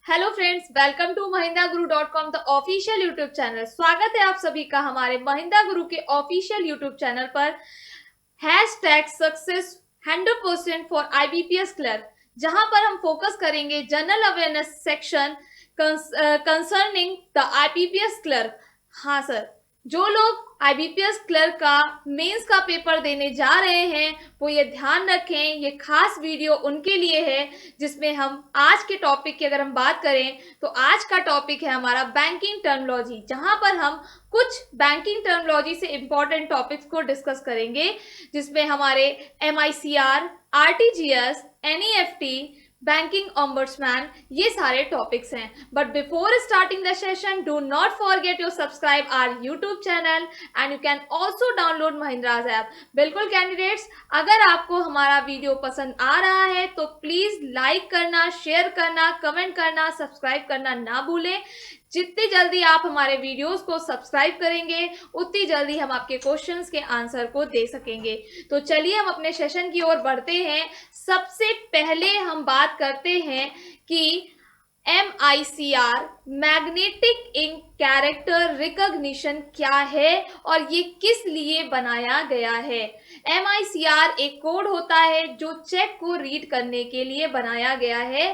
Hello friends, welcome to mahindaguru.com the official YouTube channel. स्वागत है आप सभी का हमारे महिंद्रा गुरु के ऑफिशियल यूट्यूब चैनल पर। Hashtag success 100% for IBPS clerk, जहां पर हम फोकस करेंगे general awareness section concerning the IBPS clerk. हाँ सर, जो लोग IBPS क्लर्क का मेंस का पेपर देने जा रहे हैं वो ये ध्यान रखें, ये खास वीडियो उनके लिए है जिसमें हम आज के टॉपिक की अगर हम बात करें तो आज का टॉपिक है हमारा बैंकिंग टर्मिनोलॉजी, जहां पर हम कुछ बैंकिंग टर्मिनोलॉजी से इंपॉर्टेंट टॉपिक्स को डिस्कस करेंगे, जिसमें हमारे MICR, RTGS, NEFT, banking ombudsman, ये सारे टॉपिक्स हैं। But before starting the session, do not forget your subscribe our YouTube channel and you can also download Mahendras app. बिल्कुल कैंडिडेट्स, अगर आपको हमारा वीडियो पसंद आ रहा है तो प्लीज लाइक करना, शेयर करना, कमेंट करना, सब्सक्राइब करना ना भूलें। जितनी जल्दी आप हमारे वीडियोस को सब्सक्राइब करेंगे उतनी जल्दी हम आपके क्वेश्चंस के आंसर को दे सकेंगे। तो चलिए हम अपने सेशन की ओर बढ़ते हैं। सबसे पहले हम बात करते हैं कि MICR magnetic ink character recognition क्या है और ये किस लिए बनाया गया है। MICR एक कोड होता है जो चेक को रीड करने के लिए बनाया गया है।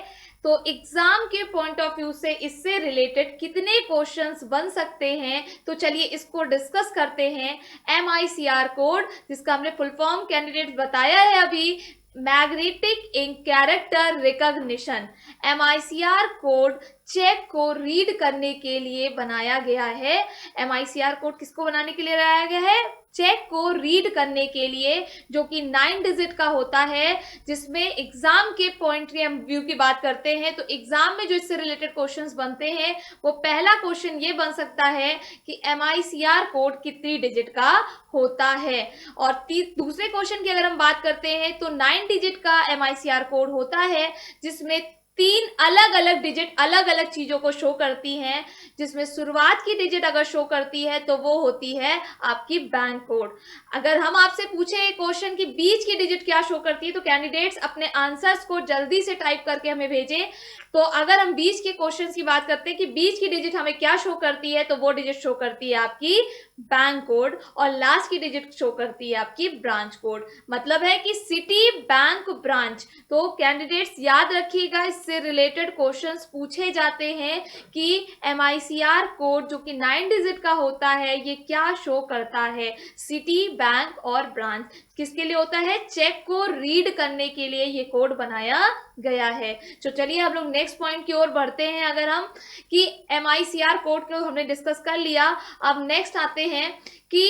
तो एग्जाम के पॉइंट ऑफ व्यू से इससे रिलेटेड कितने क्वेश्चंस बन सकते हैं, तो चलिए इसको डिस्कस करते हैं। MICR कोड, जिसका हमने फुल फॉर्म कैंडिडेट बताया है अभी, magnetic ink character recognition. MICR code cheque को रीड करने के लिए बनाया गया है। MICR कोड किसको बनाने के लिए बनाया गया है? चेक को रीड करने के लिए, जो कि 9 डिजिट का होता है, जिसमें एग्जाम के पॉइंट व्यू की बात करते हैं तो एग्जाम में जो इससे रिलेटेड क्वेश्चंस बनते हैं वो पहला क्वेश्चन ये बन सकता है कि MICR कोड कितनी डिजिट का होता है। और दूसरे क्वेश्चन की अगर हम बात करते हैं तो 9 डिजिट का MICR कोड होता है, जिसमें 3 अलग अलग डिजिट अलग अलग चीजों को शो करती हैं, जिसमें शुरुआत की डिजिट अगर शो करती है तो वो होती है आपकी बैंक कोड। अगर हम आपसे पूछे क्वेश्चन की बीच की डिजिट क्या शो करती है तो कैंडिडेट्स अपने आंसर्स को जल्दी से टाइप करके हमें भेजें। तो अगर हम बीच के क्वेश्चन की बात करते हैं कि बीच की डिजिट हमें क्या शो करती है, तो वो डिजिट शो करती है आपकी बैंक कोड, और लास्ट की डिजिट शो करती है आपकी ब्रांच कोड। मतलब है कि सिटी, बैंक, ब्रांच। तो कैंडिडेट्स याद रखिएगा, इससे रिलेटेड क्वेश्चंस पूछे जाते हैं कि MICR कोड जो कि 9 डिजिट का होता है ये क्या शो करता है। सिटी, बैंक और ब्रांच किसके लिए होता है? चेक को रीड करने के लिए ये कोड बनाया गया है। तो चलिए हम लोग नेक्स्ट पॉइंट की ओर बढ़ते हैं। अगर हम कि MICR कोड को हमने डिस्कस कर लिया, अब नेक्स्ट आते हैं कि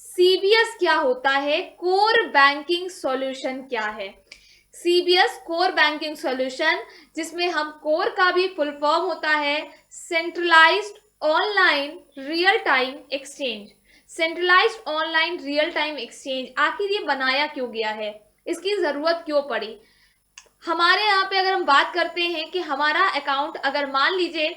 CBS क्या होता है, कोर बैंकिंग सॉल्यूशन क्या है। CBS कोर बैंकिंग सॉल्यूशन, जिसमें हम कोर का भी फुल फॉर्म होता है centralised online real time exchange. Centralised online real time exchange आखिर ये बनाया क्यों गया है, इसकी जरूरत क्यों पड़ी? हमारे यहाँ पे अगर हम बात करते हैं कि हमारा अकाउंट अगर मान लीजिए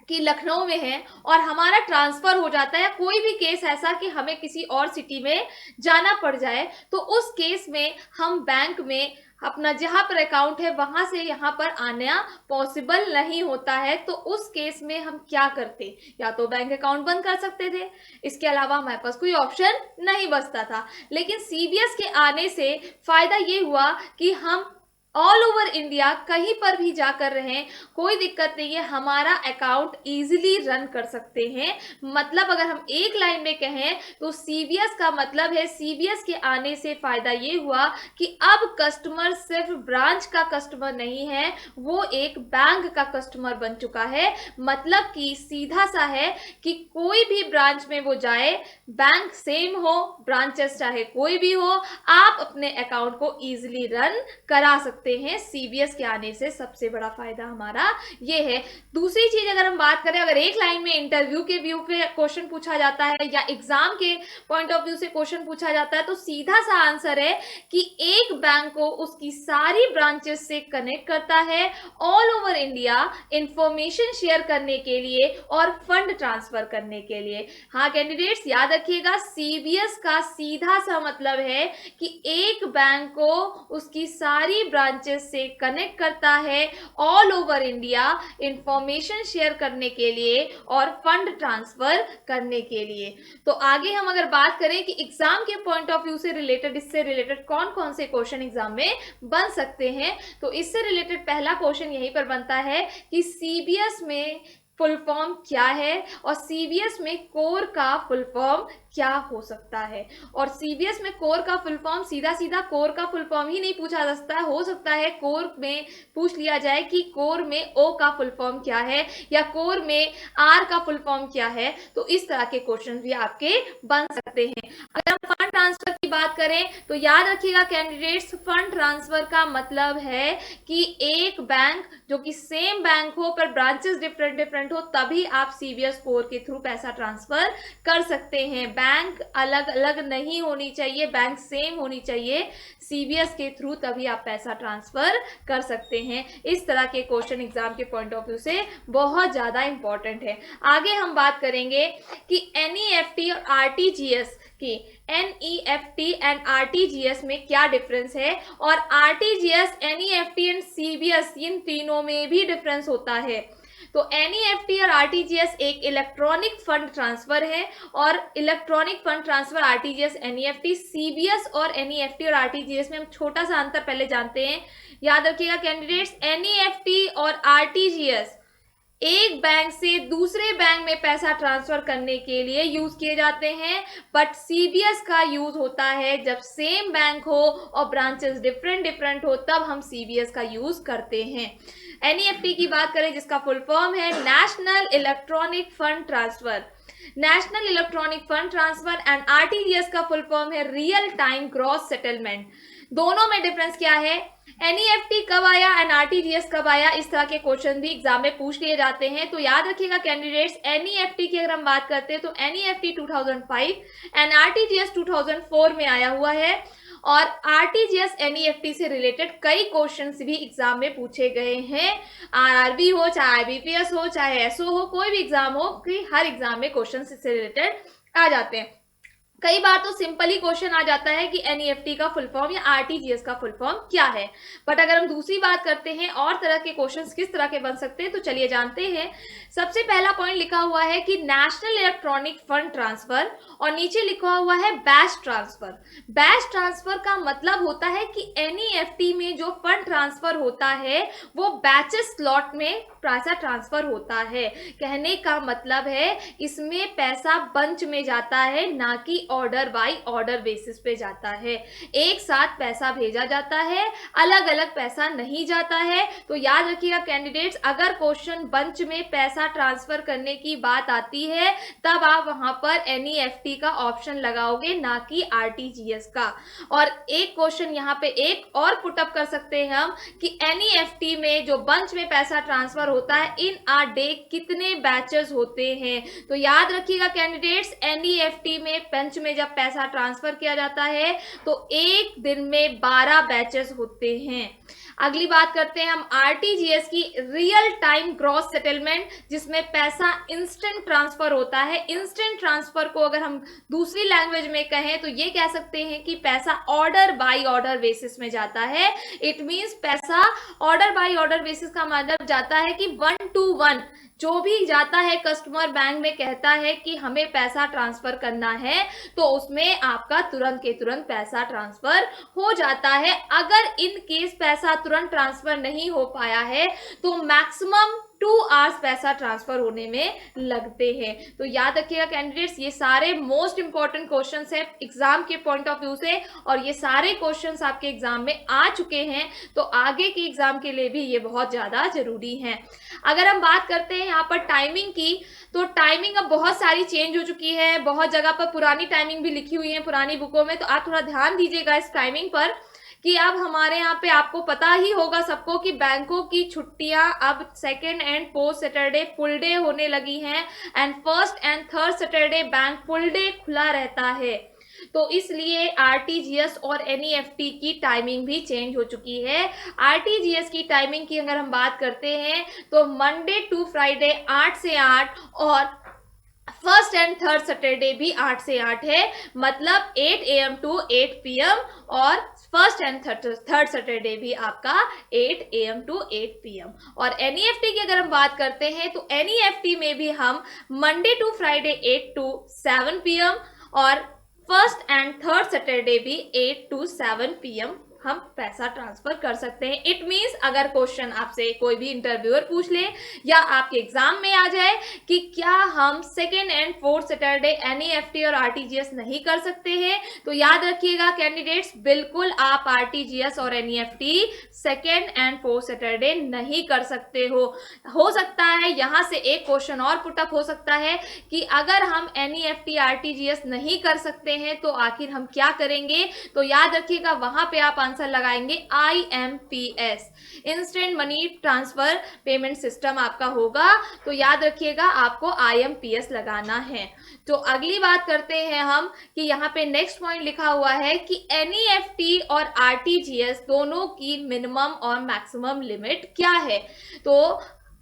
कि लखनऊ में है और हमारा ट्रांसफर हो जाता है, कोई भी केस ऐसा कि हमें किसी और सिटी में जाना पड़ जाए, तो उस केस में हम बैंक में अपना जहां पर अकाउंट है वहां से यहाँ पर आना पॉसिबल नहीं होता है। तो उस केस में हम क्या करते? या तो बैंक अकाउंट बंद कर सकते थे, इसके अलावा हमारे पास कोई ऑप्शन नहीं बचता था। लेकिन CBS के आने से फायदा ये हुआ कि हम ऑल ओवर इंडिया कहीं पर भी जाकर रहें, कोई दिक्कत नहीं है, हमारा अकाउंट इजीली रन कर सकते हैं। मतलब अगर हम एक लाइन में कहें तो CBS का मतलब है, CBS के आने से फायदा ये हुआ कि अब कस्टमर सिर्फ ब्रांच का कस्टमर नहीं है, वो एक बैंक का कस्टमर बन चुका है। मतलब कि सीधा सा है कि कोई भी ब्रांच में वो जाए, बैंक सेम हो, ब्रांचेस चाहे कोई भी हो, आप अपने अकाउंट को इजीली रन करा सकते हैं। CBS के आने से सबसे बड़ा फायदा हमारा ये है। दूसरी चीज अगर हम बात करें, अगर एक लाइन में इंटरव्यू के व्यू पे क्वेश्चन पूछा जाता है या एग्जाम के पॉइंट ऑफ व्यू से क्वेश्चन पूछा जाता है, तो सीधा सा आंसर है कि एक बैंक को उसकी सारी ब्रांचेस से कनेक्ट करता है all over India information share करने के लिए और फंड ट्रांसफर करने के लिए। हाँ कैंडिडेट्स याद रखिएगा, CBS का सीधा सा मतलब है कि एक बैंक को उसकी सारी ब्रांच ब्रांचेस से कनेक्ट करता है all over India information share करने के लिए और फंड ट्रांसफर करने के लिए। तो आगे हम अगर बात करें कि एग्जाम के पॉइंट ऑफ व्यू से रिलेटेड, इससे रिलेटेड कौन कौन से क्वेश्चन एग्जाम में बन सकते हैं, तो इससे रिलेटेड पहला क्वेश्चन यहीं पर बनता है कि सीबीएस में फुल फॉर्म क्या है और सीबीएस में कोर का फुल फॉर्म क्या हो सकता है। और सीबीएस में कोर का फुल फॉर्म सीधा सीधा कोर का फुल फॉर्म ही नहीं पूछा जा सकता, हो सकता है कोर में पूछ लिया जाए कि कोर में ओ का फुल फॉर्म क्या है या कोर में आर का फुल फॉर्म क्या है। तो इस तरह के क्वेश्चन भी आपके बन सकते हैं। अगर हम फंड ट्रांसफर की बात करें तो याद रखिएगा कैंडिडेट्स, फंड ट्रांसफर का मतलब है कि एक बैंक जो कि सेम बैंक हो पर ब्रांचेस डिफरेंट डिफरेंट हो, तभी आप सीबीएस कोर के थ्रू पैसा ट्रांसफर कर सकते हैं। बैंक अलग अलग नहीं होनी चाहिए, बैंक सेम होनी चाहिए सीबीएस के थ्रू, तभी आप पैसा ट्रांसफर कर सकते हैं। इस तरह के क्वेश्चन एग्जाम के पॉइंट ऑफ व्यू से बहुत ज्यादा इंपॉर्टेंट है। आगे हम बात करेंगे कि एनईएफटी और आरटीजीएस की, एनईएफटी एंड आरटीजीएस में क्या डिफरेंस है, और आरटीजीएस, एनईएफटी एंड सीबीएस इन तीनों में भी डिफरेंस होता है। तो एनईएफटी और आरटीजीएस एक इलेक्ट्रॉनिक फंड ट्रांसफर है और electronic fund transfer RTGS, NEFT, CBS और एनईएफटी और आरटीजीएस में हम छोटा सा अंतर पहले जानते हैं। याद रखिएगा कैंडिडेट्स, एनईएफटी और आरटीजीएस एक बैंक से दूसरे बैंक में पैसा ट्रांसफर करने के लिए यूज किए जाते हैं, बट सीबीएस का यूज होता है जब सेम बैंक हो और ब्रांचेस डिफरेंट डिफरेंट हो, तब हम सीबीएस का यूज करते हैं। एनईएफटी की बात करें जिसका फुल फॉर्म है national electronic fund transfer, national electronic fund transfer, and RTGS का फुल फॉर्म है रियल टाइम ग्रॉस सेटलमेंट। दोनों में डिफरेंस क्या है, एनईएफटी कब आया एंड आरटीजीएस कब आया, इस तरह के क्वेश्चन भी एग्जाम में पूछ लिए जाते हैं। तो याद रखिएगा कैंडिडेट्स, एनईएफटी की अगर हम बात करते हैं तो एनईएफटी 2005 एंड आरटीजीएस 2004 में आया हुआ है, और आरटीजीएस एनईएफटी से रिलेटेड कई क्वेश्चंस भी एग्जाम में पूछे गए हैं। आरआरबी हो, चाहे आईबीपीएस हो, चाहे एसओ हो, कोई भी एग्जाम हो, कि हर एग्जाम में क्वेश्चन इससे रिलेटेड आ जाते हैं। कई बार तो सिंपल ही क्वेश्चन आ जाता है कि एनईएफटी का फुल फॉर्म या आरटीजीएस का फुल फॉर्म क्या है। बट अगर हम दूसरी बात करते हैं और तरह के क्वेश्चंस किस तरह के बन सकते हैं, तो चलिए जानते हैं। सबसे पहला पॉइंट लिखा हुआ है कि नेशनल इलेक्ट्रॉनिक फंड ट्रांसफर, और नीचे लिखा हुआ है बैच ट्रांसफर। बैच ट्रांसफर का मतलब होता है कि एनईएफटी में जो फंड ट्रांसफर होता है वो बैचेस स्लॉट में पैसा ट्रांसफर होता है। कहने का मतलब है इसमें पैसा बंच में जाता है, ना कि ऑर्डर बाय ऑर्डर बेसिस पे जाता है। एक साथ पैसा भेजा जाता है, अलग अलग पैसा नहीं जाता है। तो याद रखिएगा कैंडिडेट्स, अगर क्वेश्चन बंच में पैसा ट्रांसफर करने की बात आती है तब आप वहां पर एनईएफटी का ऑप्शन लगाओगे, ना कि आरटीजीएस का। और एक क्वेश्चन यहाँ पे एक और पुटअप कर सकते हैं हम कि एनईएफटी में जो बंच में पैसा ट्रांसफर होता है, इन आ डे कितने बैचेस होते हैं। तो याद रखिएगा कैंडिडेट्स, एनईएफटी में बंच में जब पैसा ट्रांसफर किया जाता है तो एक दिन में 12 बैचेस होते हैं। अगली बात करते हैं हम आरटीजीएस की, रियल टाइम ग्रॉस सेटलमेंट, जिसमें पैसा इंस्टेंट ट्रांसफर होता है। इंस्टेंट ट्रांसफर को अगर हम दूसरी लैंग्वेज में कहें तो ये कह सकते हैं कि पैसा ऑर्डर बाय ऑर्डर बेसिस में जाता है। इट मींस पैसा ऑर्डर बाय ऑर्डर बेसिस का मतलब जाता है कि 1 to 1 जो भी जाता है कस्टमर बैंक में कहता है कि हमें पैसा ट्रांसफर करना है, तो उसमें आपका तुरंत के तुरंत पैसा ट्रांसफर हो जाता है। अगर इन केस पैसा तुरंत ट्रांसफर नहीं हो पाया है तो मैक्सिमम 2 आवर्स पैसा ट्रांसफर होने में लगते हैं। तो याद रखिएगा कैंडिडेट्स, ये सारे मोस्ट इंपॉर्टेंट क्वेश्चंस है एग्जाम के पॉइंट ऑफ व्यू से, और ये सारे क्वेश्चंस आपके एग्जाम में आ चुके हैं, तो आगे के एग्जाम के लिए भी ये बहुत ज्यादा जरूरी है। अगर हम बात करते हैं यहाँ पर टाइमिंग की, तो टाइमिंग अब बहुत सारी चेंज हो चुकी है, बहुत जगह पर पुरानी टाइमिंग भी लिखी हुई है पुरानी बुकों में, तो आप थोड़ा ध्यान दीजिएगा इस टाइमिंग पर कि अब हमारे यहाँ पे आपको पता ही होगा सबको कि बैंकों की छुट्टियां अब second and fourth Saturday full day होने लगी हैं, and first and third Saturday bank full day खुला रहता है। तो इसलिए आरटीजीएस और एनईएफटी की टाइमिंग भी चेंज हो चुकी है। आरटीजीएस की टाइमिंग की अगर हम बात करते हैं तो मंडे टू फ्राइडे 8 से 8, और फर्स्ट एंड थर्ड सैटरडे भी 8 से 8 है, मतलब 8 AM to 8 PM, और फर्स्ट एंड थर्ड सैटरडे भी आपका 8 AM to 8 PM। और NEFT की अगर हम बात करते हैं तो NEFT में भी हम Monday to Friday 8 to 7 PM और फर्स्ट एंड थर्ड सैटरडे भी 8 to 7 PM हम पैसा ट्रांसफर कर सकते हैं। इट मीन्स अगर क्वेश्चन आपसे कोई भी इंटरव्यूअर पूछ ले या आपके एग्जाम में आ जाए कि क्या हम second and fourth Saturday NEFT और RTGS नहीं कर सकते हैं, तो याद रखिएगा कैंडिडेट्स, बिल्कुल आप RTGS और NEFT second and fourth Saturday नहीं कर सकते हो सकता है यहां से एक क्वेश्चन और पुटअप हो सकता है कि अगर हम NEFT RTGS नहीं कर सकते हैं तो आखिर हम क्या करेंगे। तो याद रखिएगा वहां पे आप आंसर लगाएंगे IMPS, instant money transfer payment system आपका होगा। तो याद रखिएगा आपको IMPS लगाना है। तो अगली बात करते हैं हम कि यहाँ पे नेक्स्ट पॉइंट लिखा हुआ है कि NEFT और RTGS दोनों की मिनिमम और मैक्सिमम लिमिट क्या है। तो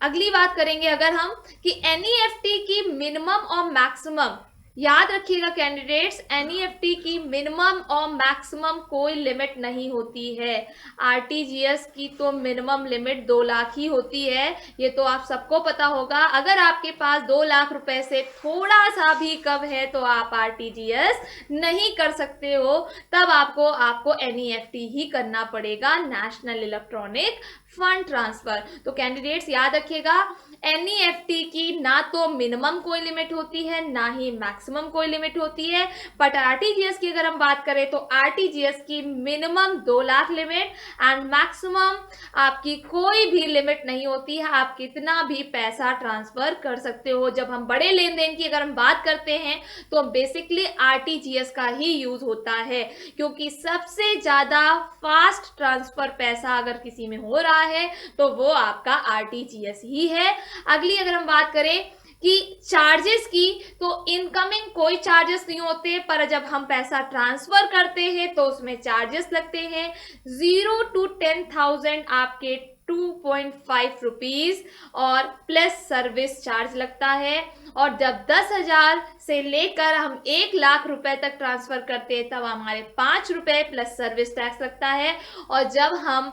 अगली बात करेंगे अगर हम कि NEFT की मिनिमम और मैक्सिमम, याद रखिएगा कैंडिडेट्स, NEFT की मिनिमम और मैक्सिमम कोई लिमिट नहीं होती है। RTGS की तो मिनिमम लिमिट 2 लाख ही होती है, ये तो आप सबको पता होगा। अगर आपके पास 2 लाख रुपए से थोड़ा सा भी कम है तो आप RTGS नहीं कर सकते हो, तब आपको NEFT ही करना पड़ेगा, नेशनल इलेक्ट्रॉनिक फंड ट्रांसफर। तो कैंडिडेट्स याद रखिएगा NEFT की ना तो मिनिमम कोई लिमिट होती है ना ही मैक्सिमम कोई लिमिट होती है, बट RTGS की अगर हम बात करें तो RTGS की minimum 2 lakh limit and maximum आपकी कोई भी लिमिट नहीं होती है, आप कितना भी पैसा ट्रांसफर कर सकते हो। जब हम बड़े लेन देन की अगर हम बात करते हैं तो बेसिकली RTGS का ही यूज होता है, क्योंकि सबसे ज्यादा फास्ट ट्रांसफर पैसा अगर किसी में हो रहा है तो वो आपका RTGS ही है। अगली अगर हम बात करें कि चार्जेस की, तो इनकमिंग कोई चार्जेस नहीं होते, पर जब हम पैसा ट्रांसफर करते हैं तो उसमें चार्जेस लगते हैं। 0 to 10,000 आपके 2.5 रुपीज और प्लस सर्विस चार्ज लगता है, और जब 10,000 से लेकर हम 1 लाख रुपए तक ट्रांसफर करते हैं तब हमारे 5 रुपए प्लस सर्विस टैक्स लगता है, और जब हम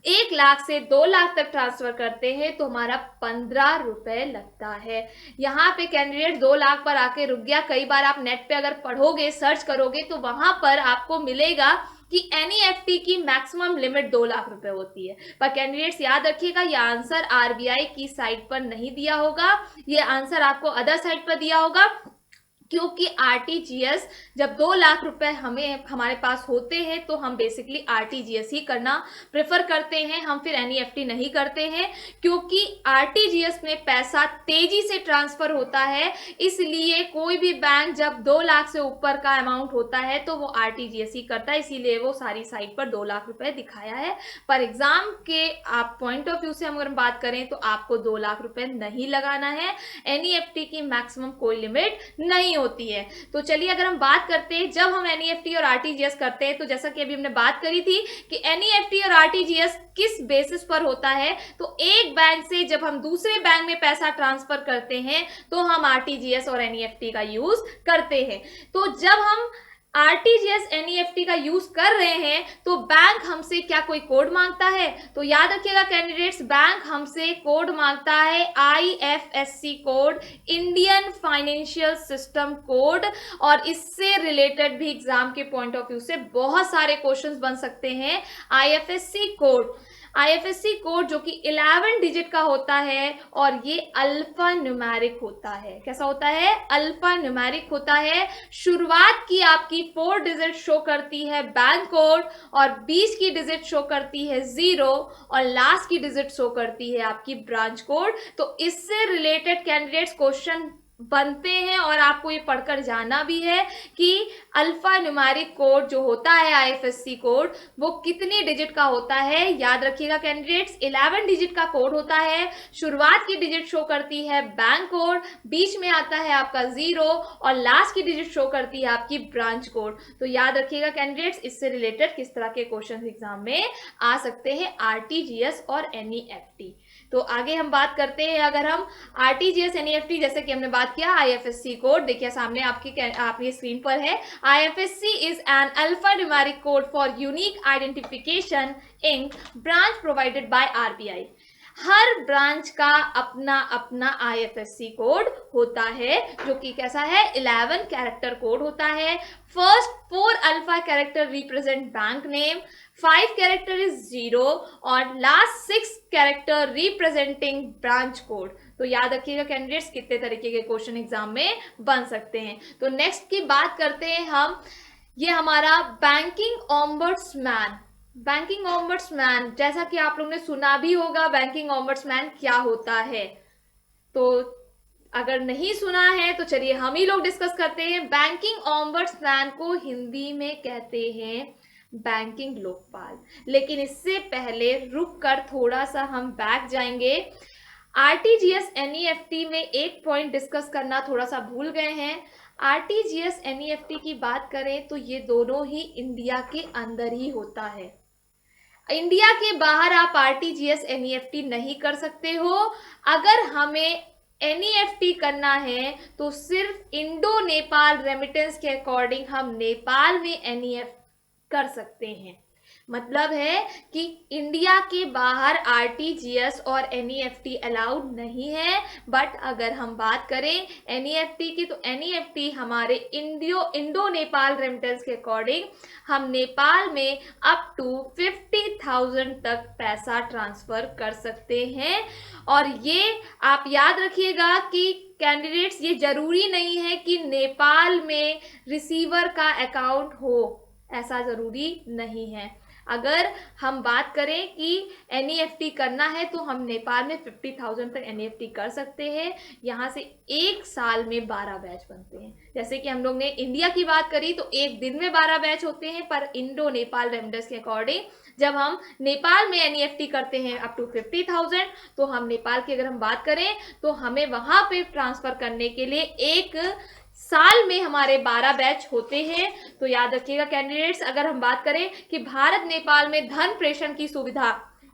1 लाख से 2 लाख तक ट्रांसफर करते हैं तो हमारा 15 रुपए लगता है। यहाँ पे कैंडिडेट 2 लाख पर आके रुक गया। कई बार आप नेट पे अगर पढ़ोगे, सर्च करोगे तो वहां पर आपको मिलेगा कि NEFT की मैक्सिमम लिमिट 2 लाख रुपए होती है, पर कैंडिडेट्स याद रखिएगा यह आंसर RBI की साइट पर नहीं दिया होगा, यह आंसर आपको अदर साइट पर दिया होगा, क्योंकि RTGS जब 2 लाख रुपए हमारे पास होते हैं तो हम बेसिकली RTGS ही करना प्रेफर करते हैं, हम फिर NEFT नहीं करते हैं, क्योंकि RTGS में पैसा तेजी से ट्रांसफर होता है। इसलिए कोई भी बैंक जब 2 लाख से ऊपर का अमाउंट होता है तो वो RTGS ही करता है, इसीलिए वो सारी साइट पर 2 लाख रुपए दिखाया है। पर एग्जाम के आप पॉइंट ऑफ व्यू से अगर हम बात करें तो आपको 2 लाख रुपए नहीं लगाना है, NEFT की मैक्सिमम कोई लिमिट नहीं होती है। तो चलिए अगर हम बात करते हैं जब हम NEFT और RTGS करते हैं, तो जैसा कि अभी हमने बात करी थी कि NEFT और RTGS किस बेसिस पर होता है, तो एक बैंक से जब हम दूसरे बैंक में पैसा ट्रांसफर करते हैं तो हम RTGS और NEFT का यूज करते हैं। तो जब हम RTGS NEFT का यूज कर रहे हैं तो बैंक हमसे क्या कोई कोड मांगता है, तो याद रखिएगा कैंडिडेट्स, बैंक हमसे कोड मांगता है IFSC code, Indian financial system code, और इससे रिलेटेड भी एग्जाम के पॉइंट ऑफ व्यू से बहुत सारे क्वेश्चंस बन सकते हैं। IFSC कोड जो कि 11 डिजिट का होता है और ये अल्फा न्यूमेरिक होता है। कैसा होता है? अल्फा न्यूमेरिक होता है। शुरुआत की आपकी 4 डिजिट शो करती है बैंक कोड, और 20 की डिजिट शो करती है 0, और लास्ट की डिजिट शो करती है आपकी ब्रांच कोड। तो इससे रिलेटेड कैंडिडेट्स क्वेश्चन बनते हैं और आपको ये पढ़कर जाना भी है कि अल्फा न्यूमेरिक कोड जो होता है IFSC कोड वो कितनी डिजिट का होता है। याद रखिएगा कैंडिडेट्स, 11 डिजिट का कोड होता है। शुरुआत की डिजिट शो करती है बैंक कोड, बीच में आता है आपका 0, और लास्ट की डिजिट शो करती है आपकी ब्रांच कोड। तो याद रखिएगा कैंडिडेट्स, इससे रिलेटेड किस तरह के क्वेश्चन एग्जाम में आ सकते हैं RTGS और NEFT। तो आगे हम बात करते हैं, अगर हम आरटीजीएस एनईएफटी जैसे कि हमने बात किया, आईएफएससी कोड देखिए सामने आपकी स्क्रीन पर है। IFSC is an alpha numeric code for unique identification in branch provided by RBI. Her branch का अपना अपना आईएफएससी कोड होता है, जो कि कैसा है, 11 कैरेक्टर कोड होता है। First 4 alpha character represent bank name, 5 character is 0 और last 6 character representing branch code. तो याद रखिएगा कैंडिडेट्स, कितने तरीके के क्वेश्चन एग्जाम में बन सकते हैं। तो नेक्स्ट की बात करते हैं हम, ये हमारा बैंकिंग ओम्बड्समैन। बैंकिंग ओम्बड्समैन, जैसा कि आप लोगों ने सुना भी होगा बैंकिंग ओम्बड्समैन क्या होता है, तो अगर नहीं सुना है तो चलिए हम ही लोग डिस्कस करते हैं। बैंकिंग ओम्बड्समैन को हिंदी में कहते हैं बैंकिंग लोकपाल। लेकिन इससे पहले रुक कर थोड़ा सा हम बैक जाएंगे। आरटीजीएस एनईएफटी में एक पॉइंट डिस्कस करना थोड़ा सा भूल गए हैं। आरटीजीएस एनईएफटी की बात करें तो ये दोनों ही इंडिया के अंदर ही होता है। इंडिया के बाहर आप आरटीजीएस एनईएफटी नहीं कर सकते हो। अगर हमें एनईएफटी करना है तो सिर्फ इंडो नेपाल रेमिटेंस के अकॉर्डिंग हम नेपाल में एनईएफटी कर सकते हैं। मतलब है कि इंडिया के बाहर आरटीजीएस और एनईएफटी अलाउड नहीं है। बट अगर हम बात करें एनईएफटी की, तो एनईएफटी हमारे इंडो नेपाल रेमिटेंस के अकॉर्डिंग हम नेपाल में अप टू 50,000 तक पैसा ट्रांसफर कर सकते हैं। और ये आप याद रखिएगा कि कैंडिडेट्स, ये जरूरी नहीं है कि नेपाल में रिसीवर का अकाउंट हो, ऐसा जरूरी नहीं है। अगर हम बात करें कि एनईएफटी करना है तो हम नेपाल में 50,000 तक एनईएफटी कर सकते हैं। यहाँ से एक साल में 12 बैच बनते हैं। जैसे कि हम लोग ने इंडिया की बात करी तो एक दिन में 12 बैच होते हैं, पर इंडो नेपाल रेमिटेंस के अकॉर्डिंग जब हम नेपाल में एनईएफटी करते हैं अप टू 50,000, तो हम नेपाल की अगर हम बात करें तो हमें वहां पे ट्रांसफर करने के लिए एक साल में हमारे 12 बैच होते हैं। तो याद रखिएगा कैंडिडेट्स, अगर हम बात करें कि भारत नेपाल में धन प्रेषण की सुविधा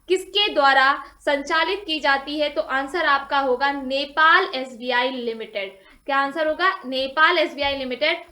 किसके द्वारा संचालित की जाती है, तो आंसर आपका होगा नेपाल एसबीआई लिमिटेड। क्या आंसर होगा? Nepal SBI limited.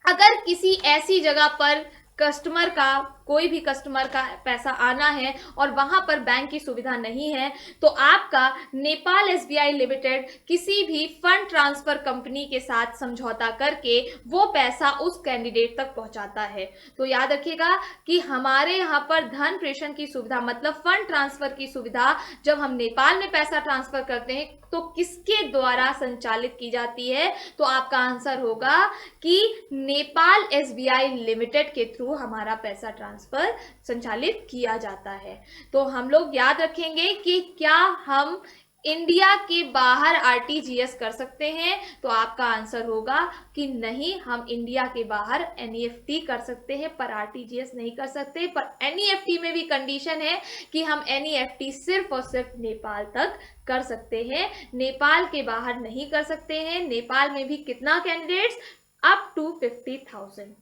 अगर किसी ऐसी जगह पर कस्टमर का, कोई भी कस्टमर का पैसा आना है और वहां पर बैंक की सुविधा नहीं है, तो आपका नेपाल एसबीआई लिमिटेड किसी भी फंड ट्रांसफर कंपनी के साथ समझौता करके वो पैसा उस कैंडिडेट तक पहुंचाता है। तो याद रखिएगा कि हमारे यहाँ पर धन प्रेषण की सुविधा मतलब फंड ट्रांसफर की सुविधा जब हम नेपाल में पैसा ट्रांसफर करते हैं तो किसके द्वारा संचालित की जाती है, तो आपका आंसर होगा कि नेपाल एसबीआई लिमिटेड के थ्रू हमारा पैसा ट्रांसफर संचालित किया जाता है। तो हम लोग याद रखेंगे कि क्या हम इंडिया के बाहर आरटीजीएस कर सकते हैं, तो आपका आंसर होगा कि नहीं, हम इंडिया के बाहर एनईएफटी कर सकते हैं पर आरटीजीएस नहीं कर सकते। पर एनईएफटी में भी कंडीशन है कि हम एनईएफटी सिर्फ और सिर्फ नेपाल तक कर सकते हैं, नेपाल के बाहर नहीं कर सकते हैं। नेपाल में भी कितना कैंडिडेट्स? Up to 50,000।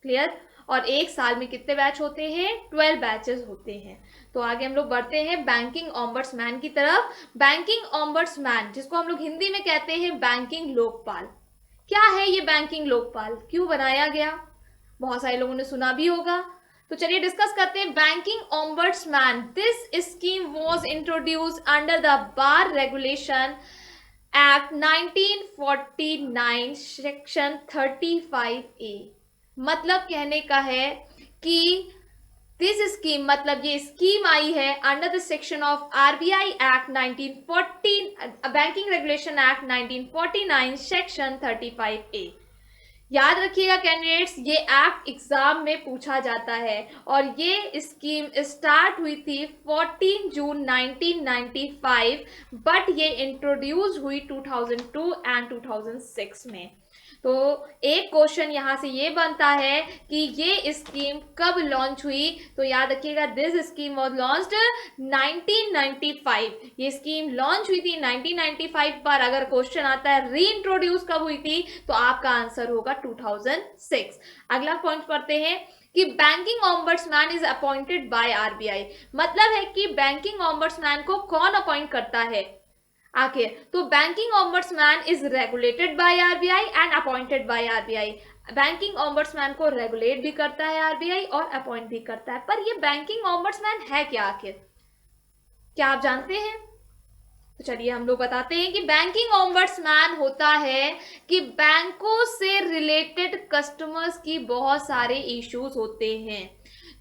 क्लियर? और एक साल में कितने बैच होते हैं? 12 बैचेस होते हैं। तो आगे हम लोग बढ़ते हैं बैंकिंग ओम्बड्समैन की तरफ। बैंकिंग ओम्बड्समैन, जिसको हम लोग हिंदी में कहते हैं बैंकिंग लोकपाल। क्या है ये बैंकिंग लोकपाल? क्यों बनाया गया? बहुत सारे लोगों ने सुना भी होगा। तो चलिए डिस्कस करते हैं banking ombudsman. This scheme was introduced under the bar regulation act 1949 section 35A। मतलब कहने का है कि दिस स्कीम, मतलब ये स्कीम आई है under the section of RBI act 1940, banking regulation act 1949 section 35A। याद रखिएगा कैंडिडेट्स, ये एक्ट एग्जाम में पूछा जाता है और ये स्कीम स्टार्ट हुई थी 14 जून 1995, बट ये इंट्रोड्यूस हुई 2002 एंड 2006 में। तो एक क्वेश्चन यहाँ से ये बनता है कि ये स्कीम कब लॉन्च हुई, तो याद रखिएगा दिस स्कीम वाज लॉन्च्ड 1995। ये स्कीम लॉन्च हुई थी 1995 पर। अगर क्वेश्चन आता है री इंट्रोड्यूस कब हुई थी, तो आपका आंसर होगा 2006। अगला पॉइंट पढ़ते हैं कि banking ombudsman is appointed by RBI. मतलब है कि बैंकिंग ऑम्बड्समैन को कौन अपॉइंट करता है आखिर? तो banking ombudsman is regulated by RBI and appointed by RBI. Banking ombudsman को रेगुलेट भी करता है आरबीआई और अपॉइंट भी करता है। पर ये बैंकिंग ऑम्बड्समैन है क्या आखिर, क्या आप जानते हैं? तो चलिए हम लोग बताते हैं कि बैंकिंग ऑम्बड्समैन होता है कि बैंकों से रिलेटेड कस्टमर्स की बहुत सारे इश्यूज होते हैं।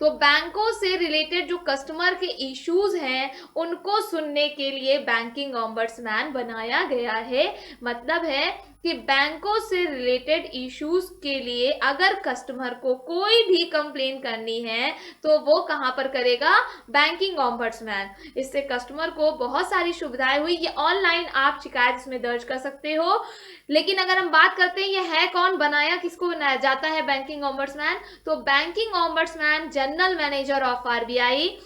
तो बैंकों से रिलेटेड जो कस्टमर के इश्यूज हैं उनको सुनने के लिए बैंकिंग ऑम्बड्समैन बनाया गया है। मतलब है कि बैंकों से रिलेटेड इश्यूज के लिए अगर कस्टमर को कोई भी कंप्लेन करनी है तो वो कहां पर करेगा? Banking ombudsman. इससे कस्टमर को बहुत सारी सुविधाएं हुई। ये ऑनलाइन आप शिकायत इसमें दर्ज कर सकते हो। लेकिन अगर हम बात करते हैं ये है कौन, बनाया किसको जाता है बैंकिंग ऑम्बड्समैन? तो banking ombudsman general manager of RBI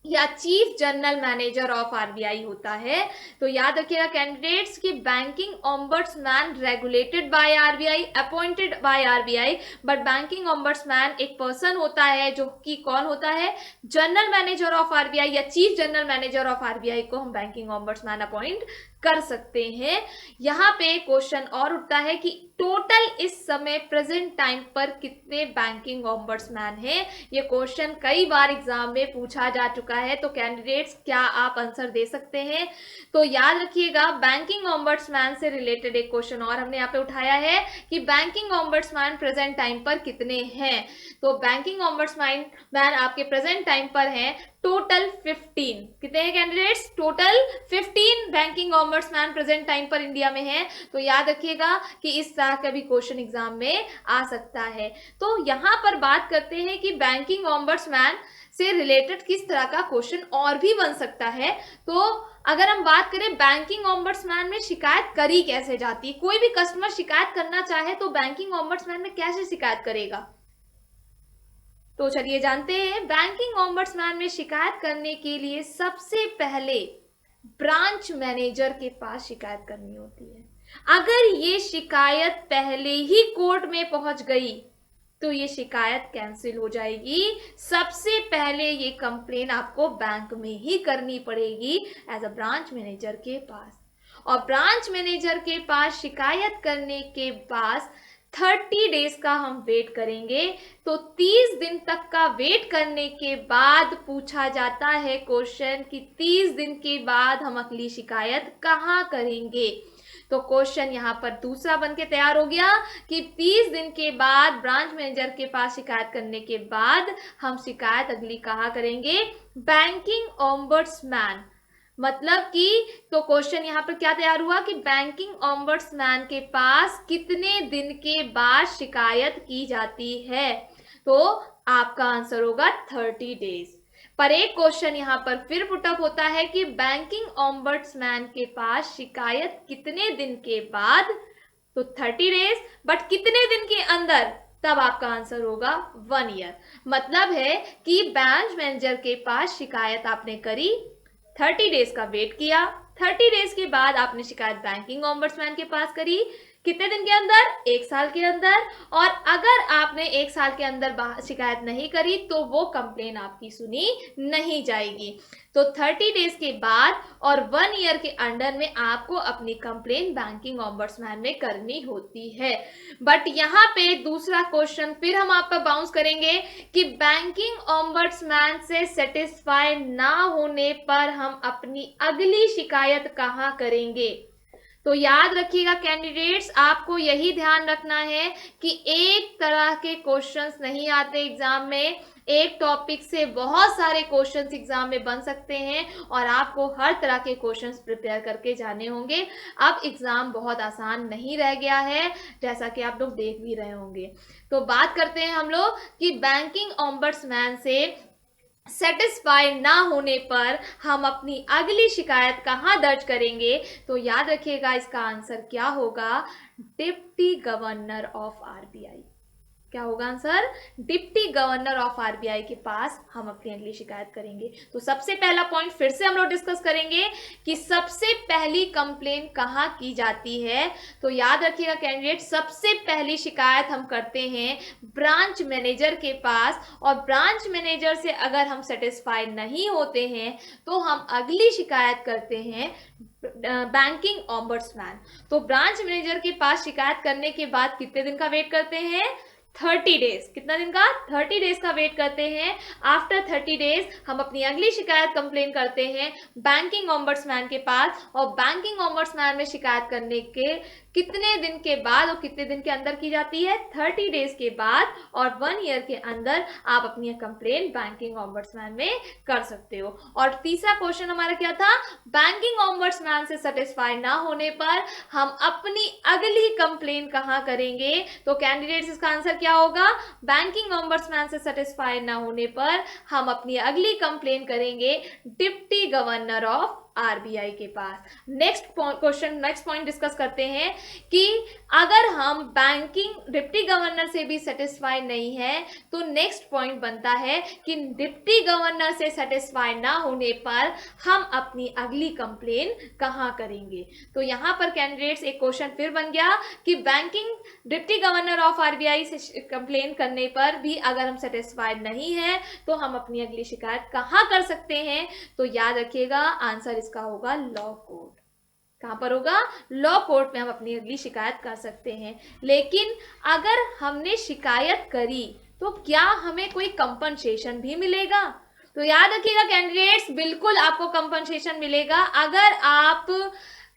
या chief general manager of RBI होता है। तो याद रखिएगा कैंडिडेट्स कि banking ombudsman regulated by RBI, appointed by RBI, but banking ombudsman एक पर्सन होता है जो कि कौन होता है? जनरल मैनेजर ऑफ आरबीआई या chief general manager of RBI को हम बैंकिंग ऑम्बड्समैन अपॉइंट कर सकते हैं। यहाँ पे क्वेश्चन और उठता है कि टोटल इस समय प्रेजेंट टाइम पर कितने बैंकिंग ऑम्बड्समैन हैं? ये क्वेश्चन कई बार एग्जाम में पूछा जा चुका है। तो कैंडिडेट्स क्या आप आंसर दे सकते हैं? तो याद रखिएगा बैंकिंग ऑम्बड्समैन से रिलेटेड एक क्वेश्चन और हमने यहाँ पे उठाया है कि बैंकिंग ऑम्बड्समैन प्रेजेंट टाइम पर कितने हैं? तो बैंकिंग ऑम्बड्समैन आपके प्रेजेंट टाइम पर हैं टोटल 15। कितने हैं candidates? Total 15 banking ombudsman present time पर इंडिया में हैं। तो याद रखिएगा कि इस तरह का भी क्वेश्चन एग्जाम में आ सकता है। तो यहां पर बात करते हैं कि बैंकिंग ऑम्बड्समैन से रिलेटेड किस तरह का क्वेश्चन और भी बन सकता है। तो अगर हम बात करें बैंकिंग ऑम्बड्समैन में शिकायत करी कैसे जाती है, कोई भी कस्टमर शिकायत करना चाहे तो बैंकिंग ऑम्बड्समैन में कैसे शिकायत करेगा? तो चलिए जानते हैं। बैंकिंग ऑम्बड्समैन में शिकायत करने के लिए सबसे पहले ब्रांच मैनेजर के पास शिकायत करनी होती है। अगर ये शिकायत पहले ही कोर्ट में पहुंच गई तो ये शिकायत कैंसिल हो जाएगी। सबसे पहले ये कंप्लेन आपको बैंक में ही करनी पड़ेगी एज अ ब्रांच मैनेजर के पास। और ब्रांच मैनेजर के पास शिकायत करने के बाद 30 डेज का हम वेट करेंगे। तो 30 दिन तक का वेट करने के बाद पूछा जाता है क्वेश्चन कि 30 दिन के बाद हम अगली शिकायत कहाँ करेंगे। तो क्वेश्चन यहाँ पर दूसरा बन के तैयार हो गया कि 30 दिन के बाद ब्रांच मैनेजर के पास शिकायत करने के बाद हम शिकायत अगली कहाँ करेंगे? Banking ombudsman. मतलब कि तो क्वेश्चन यहाँ पर क्या तैयार हुआ कि बैंकिंग ऑम्बड्समैन के पास कितने दिन के बाद शिकायत की जाती है? तो आपका आंसर होगा 30 डेज। पर एक क्वेश्चन यहाँ पर फिर पुटअप होता है कि बैंकिंग ऑम्बड्समैन के पास शिकायत कितने दिन के बाद? तो 30 डेज, बट कितने दिन के अंदर? तब आपका आंसर होगा 1 ईयर। मतलब है कि ब्रांच मैनेजर के पास शिकायत आपने करी, 30 डेज का वेट किया, 30 डेज के बाद आपने शिकायत बैंकिंग ऑम्बड्समैन के पास करी, कितने दिन के अंदर? 1 साल के अंदर। और अगर आपने 1 साल के अंदर शिकायत नहीं करी तो वो कंप्लेन आपकी सुनी नहीं जाएगी। तो 30 डेज के बाद और 1 ईयर के अंडर में आपको अपनी कंप्लेन बैंकिंग ऑम्बड्समैन में करनी होती है। बट यहाँ पे दूसरा क्वेश्चन फिर हम आप पर बाउंस करेंगे कि बैंकिंग ऑम्बड्समैन से सेटिस्फाई ना होने पर हम अपनी अगली शिकायत कहाँ करेंगे? तो याद रखिएगा कैंडिडेट्स, आपको यही ध्यान रखना है कि एक तरह के क्वेश्चंस नहीं आते एग्जाम में। एक टॉपिक से बहुत सारे क्वेश्चंस एग्जाम में बन सकते हैं और आपको हर तरह के क्वेश्चंस प्रिपेयर करके जाने होंगे। अब एग्जाम बहुत आसान नहीं रह गया है, जैसा कि आप लोग देख भी रहे होंगे। तो बात करते हैं हम लोग कि बैंकिंग ऑम्बड्समैन से सेटिस्फाई ना होने पर हम अपनी अगली शिकायत कहाँ दर्ज करेंगे? तो याद रखिएगा इसका आंसर क्या होगा? Deputy governor of RBI. क्या होगा answer? Deputy governor of RBI के पास हम अपनी अगली शिकायत करेंगे। तो सबसे पहला पॉइंट फिर से हम लोग डिस्कस करेंगे कि सबसे पहली कंप्लेन कहाँ की जाती है। तो याद रखिएगा कैंडिडेट, सबसे पहली शिकायत हम करते हैं ब्रांच मैनेजर के पास, और ब्रांच मैनेजर से अगर हम सेटिस्फाइड नहीं होते हैं तो हम अगली शिकायत करते हैं बैंकिंग ऑम्बड्समैन। तो ब्रांच मैनेजर के पास शिकायत करने के बाद कितने दिन का वेट करते हैं? 30 डेज। कितना दिन का? 30 डेज का वेट करते हैं। आफ्टर 30 डेज हम अपनी अगली शिकायत कंप्लेन करते हैं बैंकिंग ऑम्बड्समैन के पास, और बैंकिंग ऑम्बड्समैन में शिकायत करने के कितने दिन के बाद और कितने दिन के अंदर की जाती है? 30 डेज के बाद, और 1 ईयर के अंदर आप अपनी कंप्लेन बैंकिंग ऑम्बड्समैन में कर सकते हो। और तीसरा क्वेश्चन हमारा क्या था? बैंकिंग ऑम्बड्समैन से सेटिस्फाई ना होने पर हम अपनी अगली कंप्लेन कहां करेंगे? तो कैंडिडेट्स इसका आंसर क्या होगा? बैंकिंग ऑम्बड्समैन से सेटिस्फाई ना होने पर हम अपनी अगली कंप्लेन करेंगे डिप्टी गवर्नर ऑफ आरबीआई के पास। नेक्स्ट पॉइंट डिस्कस करते हैं कि अगर हम बैंकिंग डिप्टी गवर्नर से भी सेटिस्फाई नहीं है तो नेक्स्ट पॉइंट बनता है कि डिप्टी गवर्नर से सेटिस्फाई ना होने पर हम अपनी अगली कंप्लेन कहां करेंगे। तो यहां पर कैंडिडेट्स एक क्वेश्चन फिर बन गया कि banking deputy governor of RBI से कंप्लेन करने पर भी अगर हम सेटिस्फाइड नहीं है तो हम अपनी अगली शिकायत कहां कर सकते हैं। तो याद रखिएगा आंसर इसका होगा लॉ कोर्ट। कहां पर होगा? लॉ कोर्ट में हम अपनी अगली शिकायत कर सकते हैं। लेकिन अगर हमने शिकायत करी तो क्या हमें कोई कंपनसेशन भी मिलेगा? तो याद रखिएगा कैंडिडेट्स, बिल्कुल आपको कंपनसेशन मिलेगा। अगर आप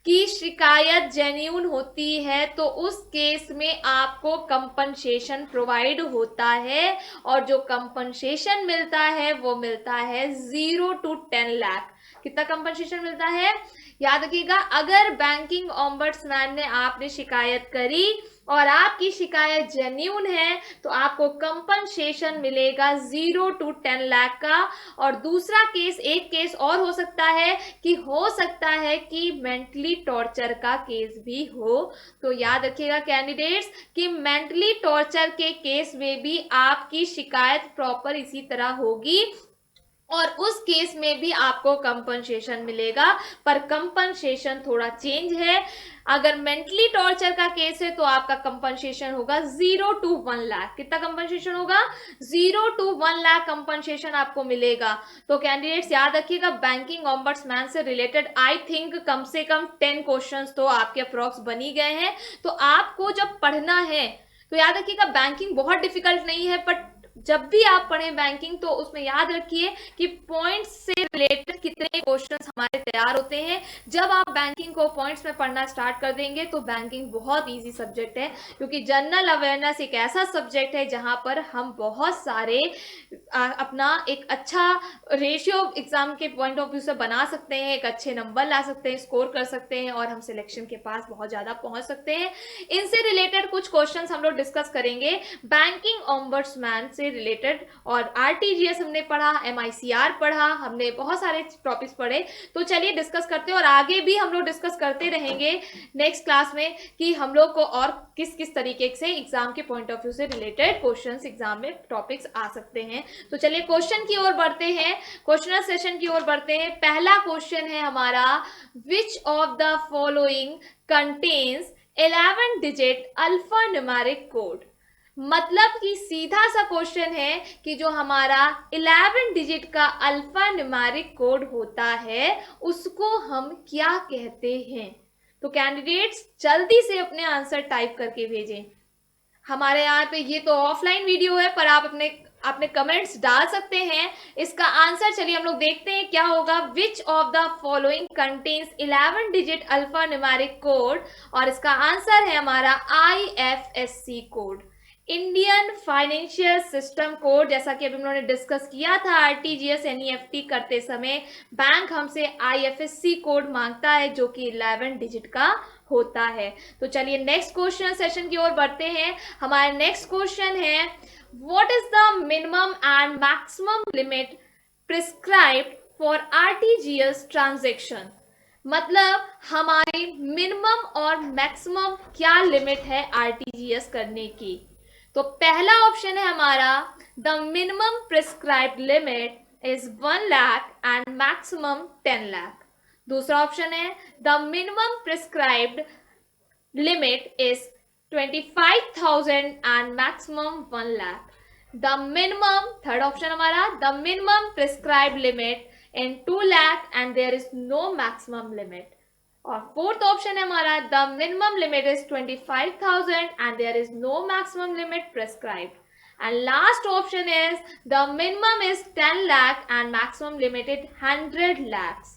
की शिकायत जेन्युइन होती है तो उस केस में आपको कंपनसेशन प्रोवाइड होता है, और जो कंपनसेशन मिलता है वो मिलता है 0 to 10 लाख। कितना कंपनसेशन मिलता है? याद रखिएगा, अगर बैंकिंग ऑम्बड्समैन ने आपने शिकायत करी और आपकी शिकायत जेन्युइन है तो आपको कंपनसेशन मिलेगा 0 to 10 लाख का। और दूसरा केस, एक केस और हो सकता है कि मेंटली टॉर्चर का केस भी हो। तो याद रखिएगा कैंडिडेट्स कि मेंटली टॉर्चर के केस में भी आपकी शिकायत प्रॉपर इसी तरह होगी और उस केस में भी आपको कंपनसेशन मिलेगा, पर कंपनसेशन थोड़ा चेंज है। अगर मेंटली टॉर्चर का केस है तो आपका कंपनसेशन होगा 0 to 1 लाख। कितना कंपनसेशन होगा? 0 to 1 लाख कंपनसेशन आपको मिलेगा। तो कैंडिडेट्स याद रखिएगा, बैंकिंग ऑम्बड्समैन से रिलेटेड आई थिंक कम से कम 10 क्वेश्चंस तो आपके अप्रॉक्स बनी गए हैं। तो आपको जब पढ़ना है तो याद रखिएगा बैंकिंग बहुत डिफिकल्ट नहीं है, बट जब भी आप पढ़ें बैंकिंग तो उसमें याद रखिए कि पॉइंट्स से रिलेटेड कितने क्वेश्चंस हमारे तैयार होते हैं। जब आप बैंकिंग को पॉइंट्स में पढ़ना स्टार्ट कर देंगे तो बैंकिंग बहुत इजी सब्जेक्ट है, क्योंकि जनरल अवेयरनेस एक ऐसा सब्जेक्ट है जहां पर हम बहुत सारे अपना एक अच्छा रेशियो एग्जाम के पॉइंट ऑफ व्यू से बना सकते हैं, एक अच्छे नंबर ला सकते हैं, स्कोर कर सकते हैं और हम सिलेक्शन के पास बहुत ज्यादा पहुंच सकते हैं। इनसे रिलेटेड कुछ क्वेश्चंस हम लोग डिस्कस करेंगे बैंकिंग ऑम्बड्समैन से रिलेटेड। और आरटीजीएस हमने पढ़ा, एमआईसीआर पढ़ा, हमने बहुत सारे टॉपिक्स पढ़े। तो चलिए डिस्कस करते हैं और आगे भी हम लोग डिस्कस करते रहेंगे नेक्स्ट क्लास में कि हम लोग को और किस किस तरीके से एग्जाम के पॉइंट ऑफ व्यू से रिलेटेड क्वेश्चंस एग्जाम में टॉपिक्स आ सकते हैं। तो चलिए क्वेश्चन की ओर बढ़ते हैं, क्वेश्चन सेशन की ओर बढ़ते हैं। पहला क्वेश्चन है हमारा, विच of the following contains 11 digit alpha numeric code. मतलब कि सीधा सा क्वेश्चन है कि जो हमारा 11 डिजिट का अल्फा न्यूमेरिक कोड होता है उसको हम क्या कहते हैं। तो कैंडिडेट्स जल्दी से अपने आंसर टाइप करके भेजें। हमारे यहाँ पे ये तो ऑफलाइन वीडियो है, पर आप अपने कमेंट्स डाल सकते हैं। इसका आंसर चलिए हम लोग देखते हैं क्या होगा। विच of the following contains 11 digit alpha numeric code, और इसका आंसर है हमारा IFSC code, Indian financial system code. जैसा कि अभी हम लोगों ने डिस्कस किया था आरटीजीएस एनईएफटी करते समय, बैंक हमसे IFSC कोड मांगता है जो कि 11 डिजिट का होता है। तो चलिए नेक्स्ट क्वेश्चन सेशन की ओर बढ़ते हैं। हमारा नेक्स्ट क्वेश्चन है, what is the minimum and maximum limit prescribed for RTGS transaction. मतलब हमारी मिनिमम और मैक्सिमम क्या लिमिट है आरटीजीएस करने की। तो पहला ऑप्शन है हमारा the minimum prescribed limit is 1 lakh and maximum 10 lakh. दूसरा ऑप्शन है the minimum prescribed limit is 25,000 and maximum 1 lakh. The minimum, third option हमारा the minimum prescribed limit in 2 lakh and there is no maximum limit. और fourth option है हमारा the minimum limit is 25,000 and there is no maximum limit prescribed. And last option is the minimum is 10 lakh and maximum limited 100 lakhs।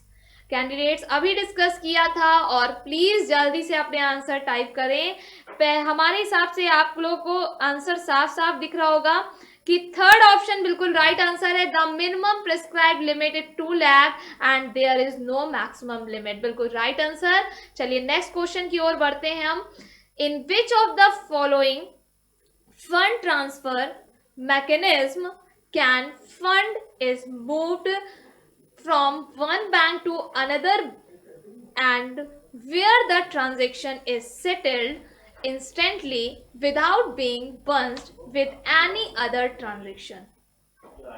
Candidates अभी discuss किया था और please जल्दी से अपने आंसर टाइप करें। हमारे हिसाब से आप लोगों को आंसर साफ साफ दिख रहा होगा कि थर्ड ऑप्शन बिल्कुल राइट आंसर है। The minimum prescribed limit is 2 lakh and there is no maximum limit, बिल्कुल राइट आंसर। चलिए नेक्स्ट क्वेश्चन की ओर बढ़ते हैं हम। In which of the following fund transfer mechanism can fund is moved from one bank to another and where the transaction is settled instantly without being bunched with any other transaction।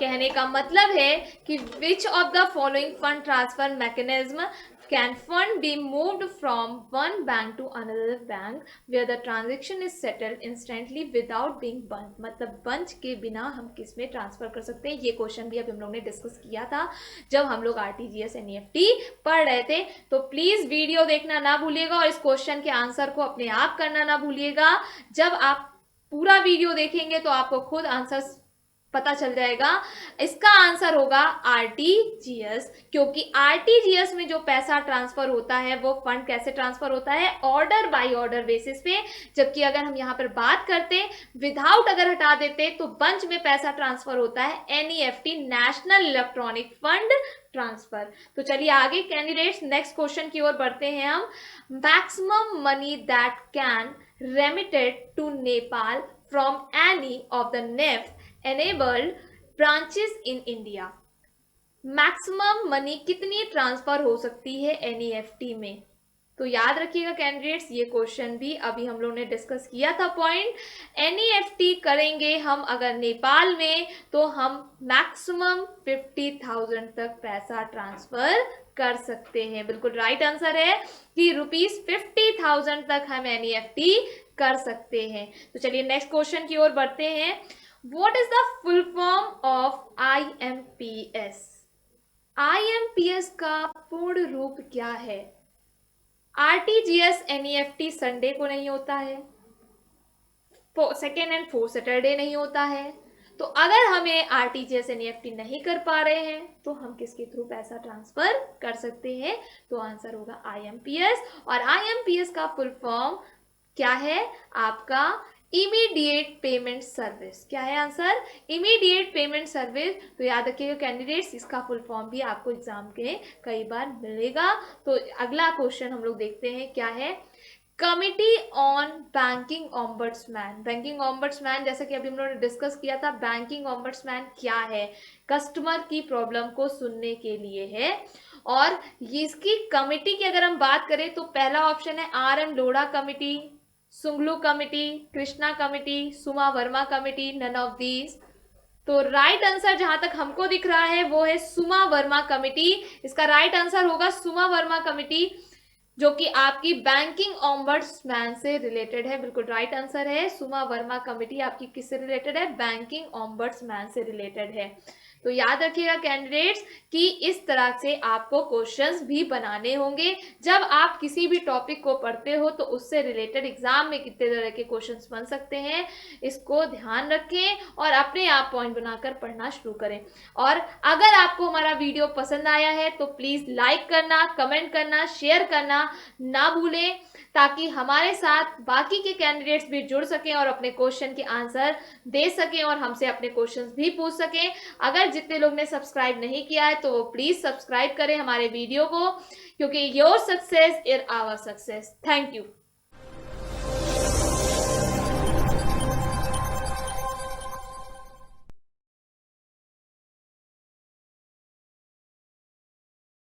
कहने का मतलब है कि which of the following fund transfer mechanism can fund be moved from one bank to another bank where the transaction is settled instantly without being bunched। मतलब bunch के बिना हम किस में ट्रांसफर कर सकते हैं। ये क्वेश्चन भी अभी हम लोग ने डिस्कस किया था जब हम लोग आरटीजीएस एनईएफटी पढ़ रहे थे। तो प्लीज वीडियो देखना ना भूलिएगा और इस क्वेश्चन के आंसर को अपने आप करना ना भूलिएगा। जब आप पूरा वीडियो देखेंगे तो आपको खुद आंसर पता चल जाएगा। इसका आंसर होगा आरटीजीएस, क्योंकि आरटीजीएस में जो पैसा ट्रांसफर होता है वो फंड कैसे ट्रांसफर होता है, ऑर्डर बाय ऑर्डर बेसिस पे। जबकि अगर हम यहाँ पर बात करते विदाउट अगर हटा देते तो बंच में पैसा ट्रांसफर होता है NEFT, national electronic fund transfer. तो चलिए आगे कैंडिडेट्स नेक्स्ट क्वेश्चन की ओर बढ़ते हैं हम। Maximum money that can remitted to Nepal from any of the NEFT enabled branches in India। Maximum money कितनी ट्रांसफर हो सकती है एनईएफटी में? तो याद रखिएगा कैंडिडेट्स, ये क्वेश्चन भी अभी हम लोग ने डिस्कस किया था पॉइंट। एनईएफटी करेंगे हम अगर नेपाल में तो हम मैक्सिमम 50,000 तक पैसा ट्रांसफर कर सकते हैं। बिल्कुल राइट आंसर है कि ₹50,000 तक हम एनईएफटी कर सकते हैं। तो चलिए नेक्स्ट क्वेश्चन की ओर बढ़ते हैं। What is the full form of IMPS? IMPS का पूर्ण रूप क्या है? आरटीजीएस एनईएफटी संडे को नहीं होता है, सेकेंड एंड फोर्थ सैटरडे नहीं होता है। तो अगर हमें आरटीजीएस एनईएफटी नहीं कर पा रहे हैं तो हम किसके थ्रू पैसा ट्रांसफर कर सकते हैं? तो आंसर होगा आईएमपीएस। और आईएमपीएस का फुल फॉर्म क्या है आपका? Immediate payment service. क्या है आंसर? Immediate payment service. तो याद रखिएगा कैंडिडेट्स, इसका फुल फॉर्म भी आपको एग्जाम के कई बार मिलेगा। तो अगला क्वेश्चन हम लोग देखते हैं क्या है। Committee on banking ombudsman. Banking ombudsman जैसा कि अभी हम लोगों ने डिस्कस किया था, बैंकिंग ऑम्बड्समैन क्या है? कस्टमर की प्रॉब्लम को सुनने के लिए है। और इसकी कमिटी की अगर हम बात करें तो पहला ऑप्शन है RM Lodha committee, Sunglu committee, Krishna committee, Suma Verma committee, none of these. तो राइट आंसर जहां तक हमको दिख रहा है वो है सुमा वर्मा कमिटी। इसका राइट आंसर होगा सुमा वर्मा कमिटी, जो कि आपकी बैंकिंग ऑम्बड्समैन से रिलेटेड है। बिल्कुल राइट आंसर है, सुमा वर्मा कमिटी आपकी किससे रिलेटेड है? बैंकिंग ऑम्बड्समैन से रिलेटेड है। तो याद रखिएगा कैंडिडेट्स कि इस तरह से आपको क्वेश्चंस भी बनाने होंगे। जब आप किसी भी टॉपिक को पढ़ते हो तो उससे रिलेटेड एग्जाम में कितने तरह के क्वेश्चंस बन सकते हैं, इसको ध्यान रखें और अपने आप पॉइंट बनाकर पढ़ना शुरू करें। और अगर आपको हमारा वीडियो पसंद आया है तो प्लीज लाइक करना, कमेंट करना, शेयर करना ना भूलें, ताकि हमारे साथ बाकी के कैंडिडेट्स भी जुड़ सकें और अपने क्वेश्चन के आंसर दे सकें और हमसे अपने क्वेश्चंस भी पूछ सकें। अगर जितने लोग ने सब्सक्राइब नहीं किया है तो प्लीज सब्सक्राइब करें हमारे वीडियो को, क्योंकि your success is our success. Thank you.